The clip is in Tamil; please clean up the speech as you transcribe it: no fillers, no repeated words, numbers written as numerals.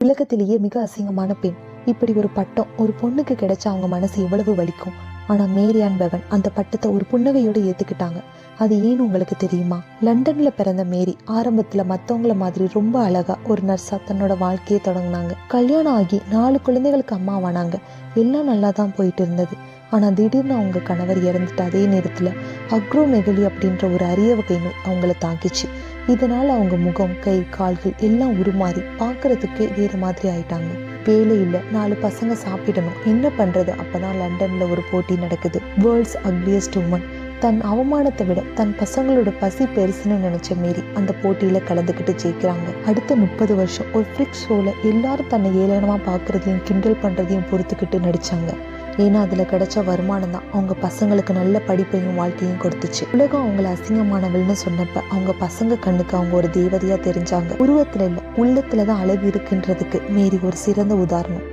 உலகத்திலேயே மிக அசிங்கமான பெண். இப்படி ஒரு பட்டம் ஒரு பொண்ணுக்கு கிடைச்சா அவங்க மனசு எவ்வளவு வலிக்கும். ஆனா மேரி ஆன் பெவன் அந்த பட்டத்தை ஒரு புன்னகையோட ஏத்துக்கிட்டாங்க. அது ஏன்னு உங்களுக்கு தெரியுமா? லண்டன்ல பிறந்த மேரி ஆரம்பத்துல மத்தவங்கள மாதிரி ரொம்ப அழகா ஒரு நர்ஸா தன்னோட வாழ்க்கையை தொடங்கினாங்க. கல்யாணம் ஆகி 4 குழந்தைகளுக்கு அம்மாவானாங்க. எல்லாம் நல்லா தான் போயிட்டு இருந்தது. ஆனா திடீர்னு அவங்க கணவர் இறந்துட்டு அதே நேரத்துல அக்ரோமெகலி அப்படின்ற ஒரு அரிய வகை நோய் அவங்கள தாக்கிச்சு. இதனால அவங்க முகம், கை, கால்கள் எல்லாம் உருமாறி பார்க்கறதுக்கே வேற மாதிரி ஆயிட்டாங்க. வேலை இல்லை, 4 பசங்க சாப்பிடணும், என்ன பண்றது? அப்பதான் லண்டன்ல ஒரு போட்டி நடக்குது. World's ugliest woman. தன் அவமானத்தை விட தன் பசங்களோட பசி பெருசுன்னு நினைச்ச மேரி அந்த போட்டியில கலந்துக்கிட்டு ஜெயிக்கிறாங்க. அடுத்த 30 வருஷம் ஒரு ஃப்ரிக் ஷோல எல்லாரும் தன்னை ஏளனமா பாக்குறதையும் கிண்டல் பண்றதையும் பொறுத்துக்கிட்டு நடிச்சாங்க. ஏன்னா அதுல கிடைச்ச வருமானம் தான் அவங்க பசங்களுக்கு நல்ல படிப்பையும் வாழ்க்கையும் கொடுத்துச்சு. உலகம் அவங்கள அசிங்கமானவள்னு சொன்னப்ப அவங்க பசங்க கண்ணுக்கு அவங்க ஒரு தேவதையா தெரிஞ்சாங்க. உருவத்துல இல்ல, உள்ளத்துலதான் அழகு இருக்குன்றதுக்கு மேரி ஒரு சிறந்த உதாரணம்.